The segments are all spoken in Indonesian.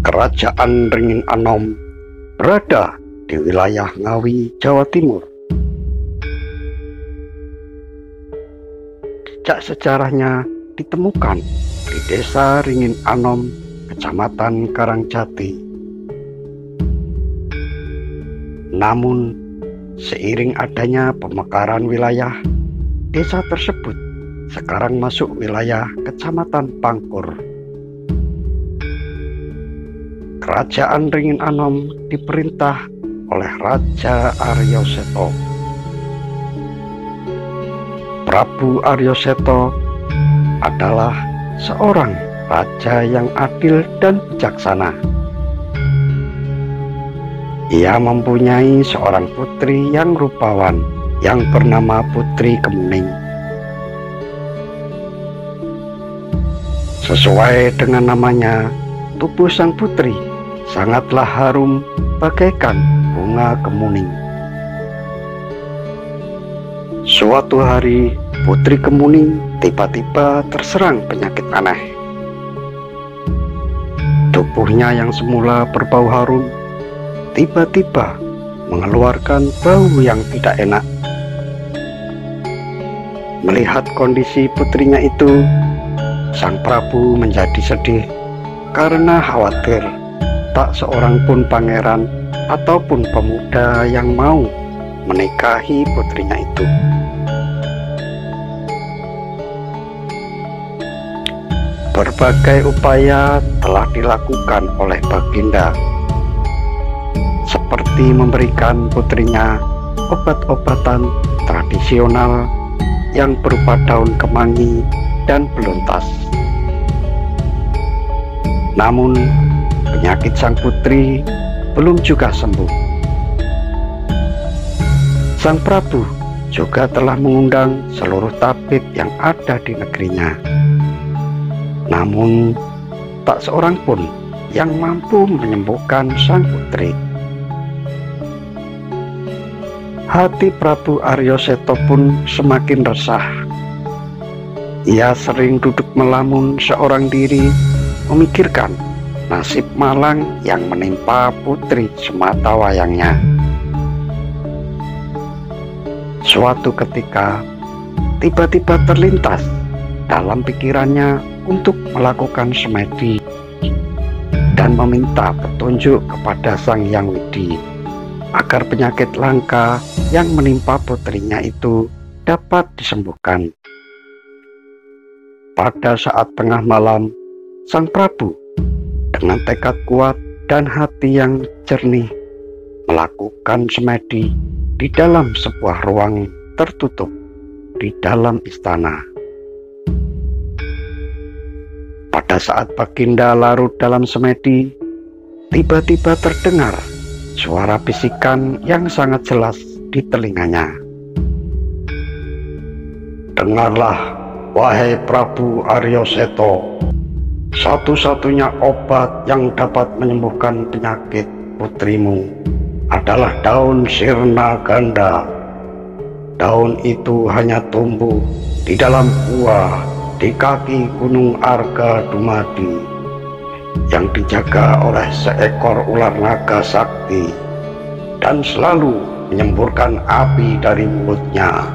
Kerajaan Ringin Anom berada di wilayah Ngawi, Jawa Timur. Jejak sejarahnya ditemukan di Desa Ringin Anom, Kecamatan Karangjati. Namun, seiring adanya pemekaran wilayah, desa tersebut sekarang masuk wilayah Kecamatan Pangkur. Kerajaan Ringin Anom diperintah oleh Raja Aryo Seto. Prabu Aryo Seto adalah seorang raja yang adil dan bijaksana. Ia mempunyai seorang putri yang rupawan yang bernama Putri Kemuning. Sesuai dengan namanya, tubuh sang putri sangatlah harum bagaikan bunga kemuning. Suatu hari, Putri Kemuning tiba-tiba terserang penyakit aneh. Tubuhnya yang semula berbau harum tiba-tiba mengeluarkan bau yang tidak enak. Melihat kondisi putrinya itu, sang Prabu menjadi sedih karena khawatir tak seorang pun pangeran ataupun pemuda yang mau menikahi putrinya itu. Berbagai upaya telah dilakukan oleh Baginda, seperti memberikan putrinya obat-obatan tradisional yang berupa daun kemangi dan beluntas. Namun, penyakit sang putri belum juga sembuh. Sang Prabu juga telah mengundang seluruh tabib yang ada di negerinya. Namun, tak seorang pun yang mampu menyembuhkan sang putri. Hati Prabu Aryo Seto pun semakin resah. Ia sering duduk melamun seorang diri, memikirkan nasib malang yang menimpa putri sematawayangnya. Suatu ketika, tiba-tiba terlintas dalam pikirannya untuk melakukan semedi dan meminta petunjuk kepada Sang Hyang Widi agar penyakit langka yang menimpa putrinya itu dapat disembuhkan. Pada saat tengah malam, Sang Prabu dengan tekad kuat dan hati yang jernih melakukan semedi di dalam sebuah ruang tertutup di dalam istana. Pada saat Baginda larut dalam semedi, tiba-tiba terdengar suara bisikan yang sangat jelas di telinganya. "Dengarlah, wahai Prabu Aryo Seto, satu-satunya obat yang dapat menyembuhkan penyakit putrimu adalah daun sirna ganda. Daun itu hanya tumbuh di dalam gua di kaki Gunung Arga Dumadi yang dijaga oleh seekor ular naga sakti dan selalu menyemburkan api dari mulutnya."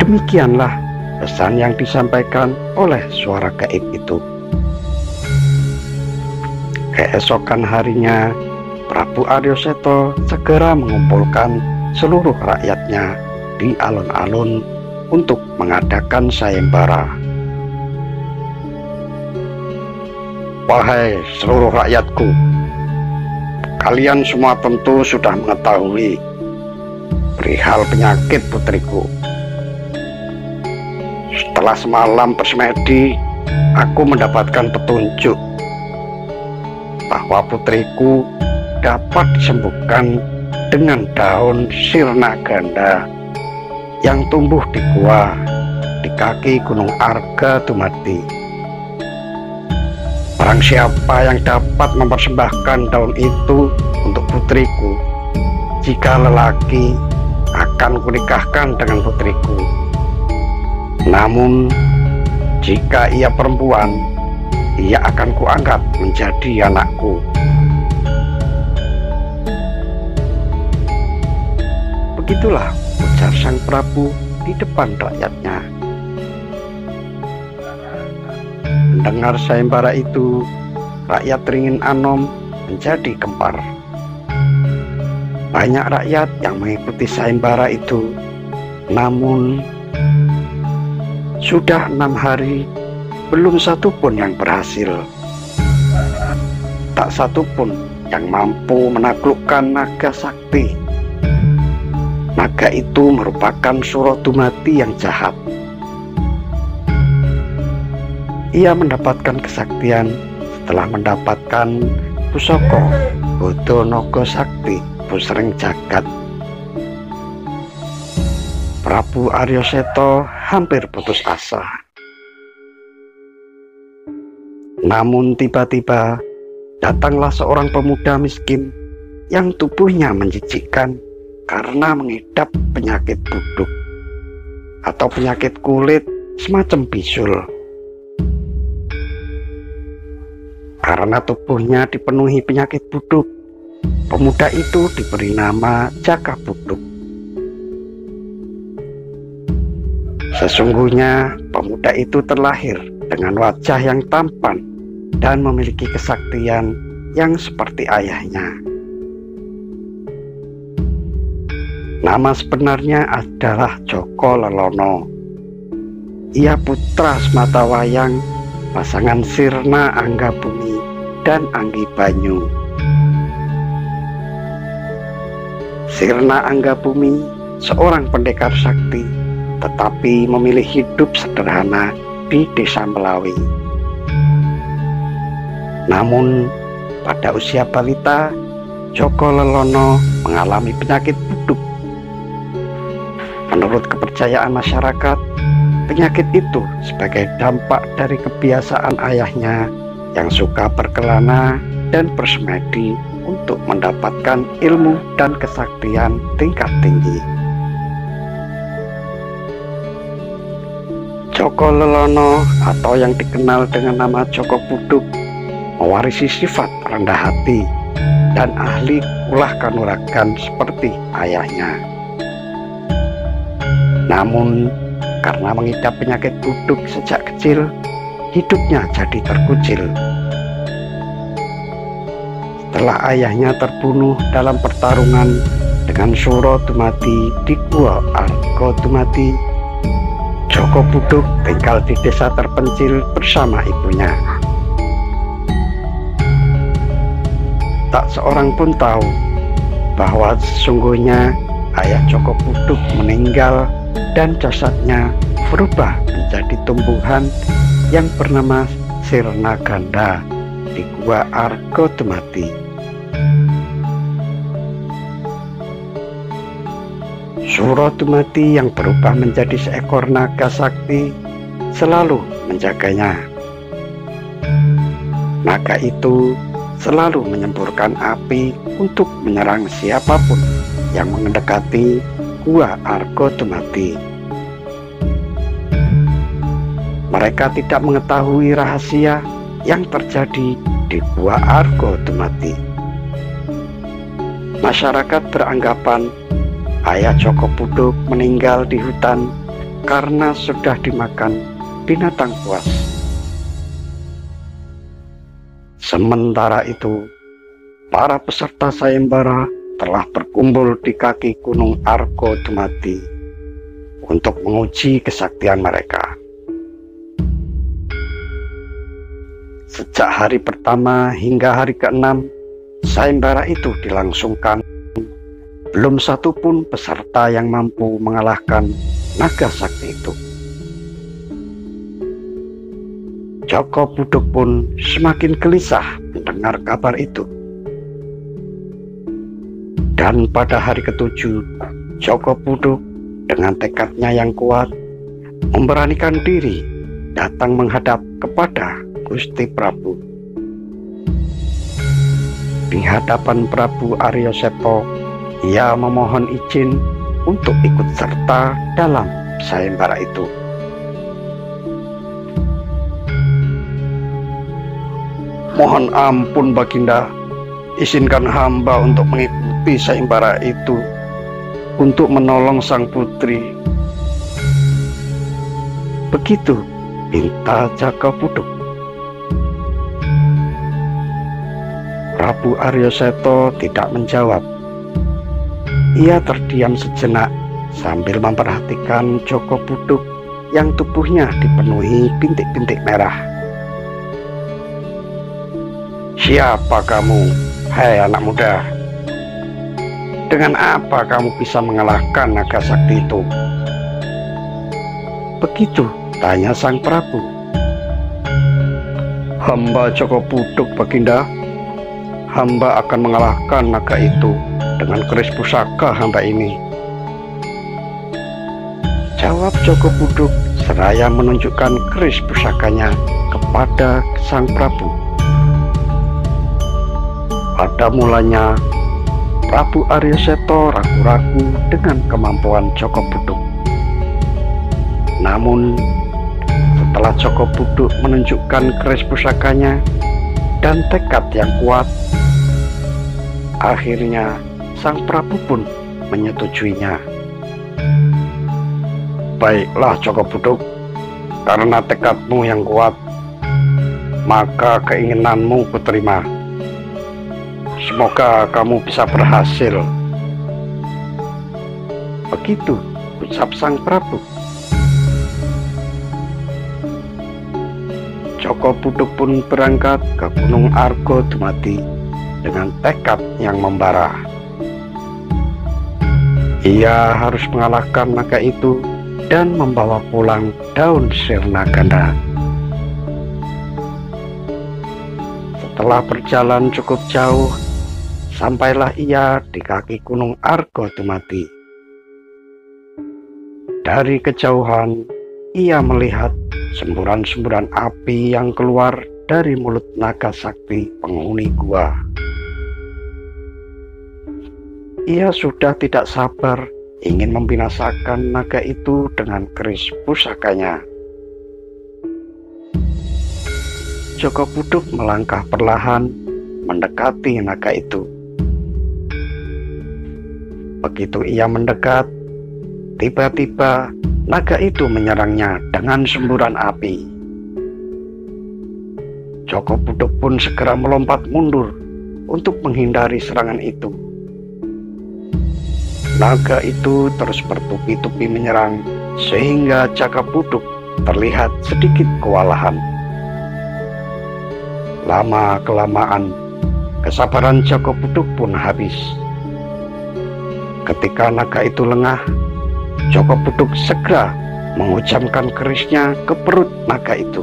Demikianlah pesan yang disampaikan oleh suara gaib itu. Keesokan harinya, Prabu Aryo Seto segera mengumpulkan seluruh rakyatnya di alun-alun untuk mengadakan sayembara. "Wahai seluruh rakyatku, kalian semua tentu sudah mengetahui perihal penyakit putriku. Setelah semalam bersemedi, aku mendapatkan petunjuk bahwa putriku dapat disembuhkan dengan daun sirna ganda yang tumbuh di gua di kaki Gunung Arga Dumadi. Barang siapa yang dapat mempersembahkan daun itu untuk putriku, jika lelaki akan kunikahkan dengan putriku. Namun Jika ia perempuan, ia akan kuangkat menjadi anakku. Begitulah ujar sang Prabu di depan rakyatnya. Mendengar sayembara itu, rakyat Ringin Anom menjadi gempar. Banyak rakyat yang mengikuti sayembara itu, namun sudah 6 hari belum satu pun yang berhasil. Tak satu pun yang mampu menaklukkan naga sakti. Naga itu merupakan Surodumati yang jahat. Ia mendapatkan kesaktian setelah mendapatkan pusaka Bodho Naga Sakti Pusring Jagat. Prabu Aryaseta hampir putus asa. Namun tiba-tiba datanglah seorang pemuda miskin yang tubuhnya menjijikkan karena mengidap penyakit buduk atau penyakit kulit semacam bisul. Karena tubuhnya dipenuhi penyakit buduk, pemuda itu diberi nama Jaka Buduk. Sesungguhnya pemuda itu terlahir dengan wajah yang tampan dan memiliki kesaktian yang seperti ayahnya. Nama sebenarnya adalah Joko Lelono. Ia putra Sematawayang, pasangan Sirna Anggabumi dan Anggi Banyu. Sirna Anggabumi seorang pendekar sakti, tetapi memilih hidup sederhana di desa Melawi. Namun pada usia balita, Joko Lelono mengalami penyakit buduk. Menurut kepercayaan masyarakat, penyakit itu sebagai dampak dari kebiasaan ayahnya yang suka berkelana dan bersemedi untuk mendapatkan ilmu dan kesaktian tingkat tinggi. Joko Lelono atau yang dikenal dengan nama Joko Buduk mewarisi sifat rendah hati dan ahli ulah kanuragan seperti ayahnya. Namun karena mengidap penyakit buduk sejak kecil, hidupnya jadi terkucil. Setelah ayahnya terbunuh dalam pertarungan dengan Surodumati di Gua Argodumati, Joko Buduk tinggal di desa terpencil bersama ibunya. Tak seorang pun tahu bahwa sesungguhnya ayah Joko Buduk meninggal dan jasadnya berubah menjadi tumbuhan yang bernama Sirna Ganda di Gua Argodumati. Surodumati yang berubah menjadi seekor naga sakti selalu menjaganya. Naga itu selalu menyemburkan api untuk menyerang siapapun yang mendekati Gua Argodumati. Mereka tidak mengetahui rahasia yang terjadi di Gua Argodumati. Masyarakat beranggapan ayah Joko Buduk meninggal di hutan karena sudah dimakan binatang buas. Sementara itu, para peserta sayembara telah berkumpul di kaki Gunung Argodumati untuk menguji kesaktian mereka. Sejak hari pertama hingga hari ke-6 sayembara itu dilangsungkan, belum satu pun peserta yang mampu mengalahkan naga sakti itu. Joko Buduk pun semakin gelisah mendengar kabar itu. Dan pada hari ke-7, Joko Buduk dengan tekadnya yang kuat memberanikan diri datang menghadap kepada Gusti Prabu. Di hadapan Prabu Aryaseta, ia memohon izin untuk ikut serta dalam sayembara itu. Mohon ampun Baginda, izinkan hamba untuk mengikuti sayembara itu untuk menolong sang putri. Begitu pinta Jakapuduk. Prabu Aryoseto tidak menjawab. Ia terdiam sejenak sambil memperhatikan Jakapuduk yang tubuhnya dipenuhi bintik-bintik merah. Siapa kamu, hai anak muda? Dengan apa kamu bisa mengalahkan naga sakti itu? Begitu tanya sang Prabu. Hamba Jakapuduk Baginda. Hamba akan mengalahkan naga itu dengan keris pusaka hamba ini, jawab Jakapuduk seraya menunjukkan keris pusakanya kepada sang Prabu. Pada mulanya Prabu Aryoseto ragu-ragu dengan kemampuan Jakapuduk. Namun setelah Jakapuduk menunjukkan keris pusakanya dan tekad yang kuat, akhirnya sang Prabu pun menyetujuinya. Baiklah Jakapuduk, karena tekadmu yang kuat, maka keinginanmu kuterima. Semoga kamu bisa berhasil. Begitu ucap sang Prabu. Jakapuduk pun berangkat ke Gunung Argodumati dengan tekad yang membara. Ia harus mengalahkan naga itu dan membawa pulang daun sirna ganda. Setelah berjalan cukup jauh, sampailah ia di kaki Gunung Argodumati. Dari kejauhan, ia melihat semburan-semburan api yang keluar dari mulut naga sakti penghuni gua. Ia sudah tidak sabar ingin membinasakan naga itu dengan keris pusakanya. Jakapuduk melangkah perlahan mendekati naga itu. Begitu ia mendekat, tiba-tiba naga itu menyerangnya dengan semburan api. Jakapuduk pun segera melompat mundur untuk menghindari serangan itu. Naga itu terus bertupi-tupi menyerang sehingga Jakapuduk terlihat sedikit kewalahan. Lama-kelamaan kesabaran Jakapuduk pun habis. Ketika naga itu lengah, Jakapuduk segera menghujamkan kerisnya ke perut naga itu.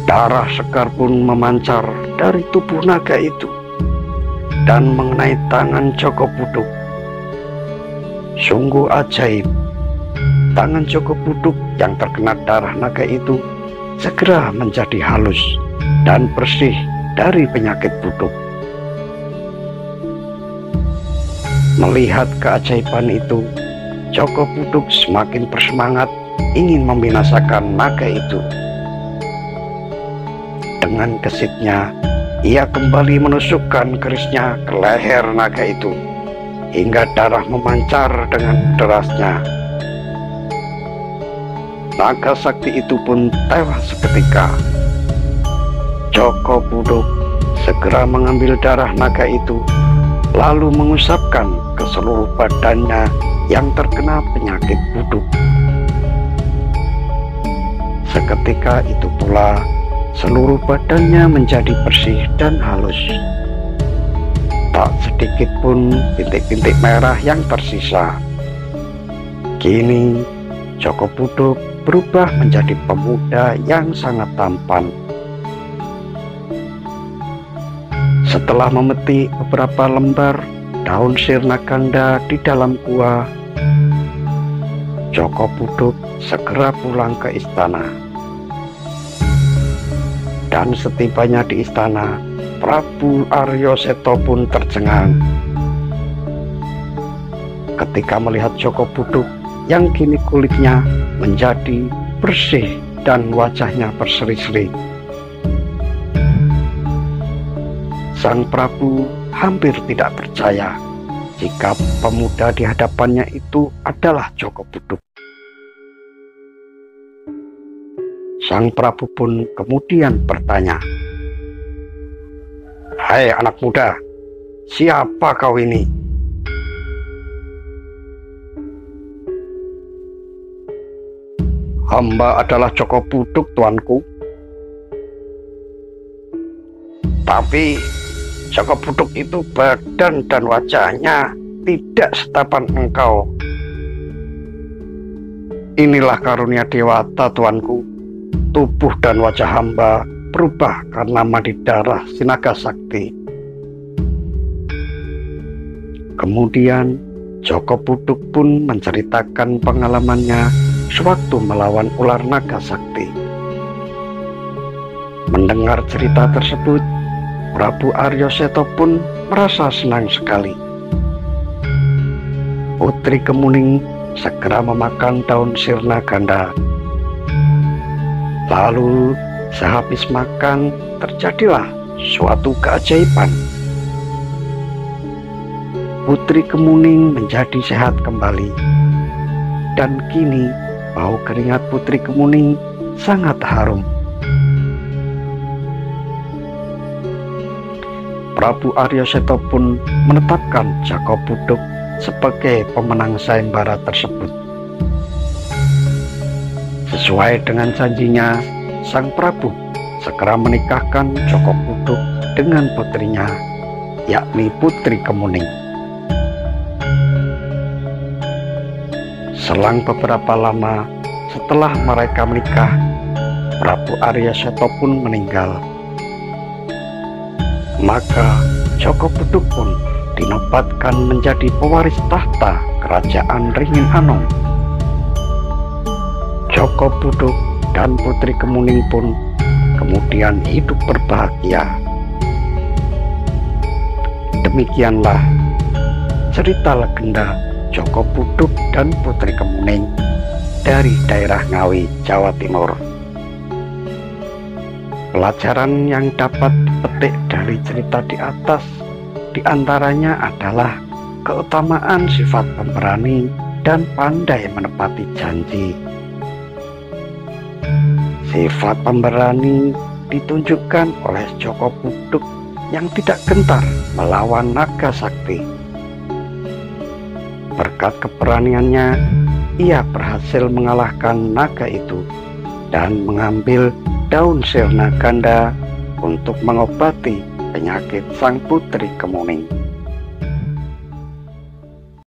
Darah segar pun memancar dari tubuh naga itu dan mengenai tangan Jakapuduk. Sungguh ajaib, tangan Jakapuduk yang terkena darah naga itu segera menjadi halus dan bersih dari penyakit buduk. Melihat keajaiban itu, Jakapuduk semakin bersemangat ingin membinasakan naga itu. Dengan gesitnya, ia kembali menusukkan kerisnya ke leher naga itu hingga darah memancar dengan derasnya. Naga sakti itu pun tewas seketika. Jakapuduk segera mengambil darah naga itu lalu mengusapkan ke seluruh badannya yang terkena penyakit buduk. Seketika itu pula seluruh badannya menjadi bersih dan halus. Tak sedikit pun bintik-bintik merah yang tersisa. Kini Jakapuduk berubah menjadi pemuda yang sangat tampan. Setelah memetik beberapa lembar daun sirna ganda di dalam gua, Jakapuduk segera pulang ke istana. Dan setibanya di istana, Prabu Aryoseto pun tercengang ketika melihat Jakapuduk yang kini kulitnya menjadi bersih dan wajahnya berseri-seri. Sang Prabu hampir tidak percaya jika pemuda di hadapannya itu adalah Joko Buduk. Sang Prabu pun kemudian bertanya, "Hai anak muda, siapa kau ini?" "Hamba adalah Joko Buduk, tuanku." "Tapi Joko Buduk itu badan dan wajahnya tidak setapan engkau." "Inilah karunia dewata, tuanku. Tubuh dan wajah hamba berubah karena mandi darah Sinaga Sakti." Kemudian Joko Buduk pun menceritakan pengalamannya sewaktu melawan ular naga sakti. Mendengar cerita tersebut, Prabu Arya Seta pun merasa senang sekali. Putri Kemuning segera memakan daun sirna ganda. Lalu sehabis makan terjadilah suatu keajaiban. Putri Kemuning menjadi sehat kembali, dan kini bau keringat Putri Kemuning sangat harum. Prabu Arya Seta pun menetapkan Joko Buduk sebagai pemenang sayembara tersebut. Sesuai dengan janjinya, Sang Prabu segera menikahkan Joko Buduk dengan putrinya, yakni Putri Kemuning. Selang beberapa lama setelah mereka menikah, Prabu Arya Seta pun meninggal. Maka Joko Buduk pun dinobatkan menjadi pewaris tahta kerajaan Ringin Anom. Joko Buduk dan Putri Kemuning pun kemudian hidup berbahagia. Demikianlah cerita legenda Joko Buduk dan Putri Kemuning dari daerah Ngawi, Jawa Timur. Pelajaran yang dapat dipetik dari cerita di atas diantaranya adalah keutamaan sifat pemberani dan pandai menepati janji. Sifat pemberani ditunjukkan oleh Joko Buduk yang tidak gentar melawan naga sakti. Berkat keberaniannya, ia berhasil mengalahkan naga itu dan mengambil daun sirna ganda untuk mengobati penyakit sang Putri Kemuning.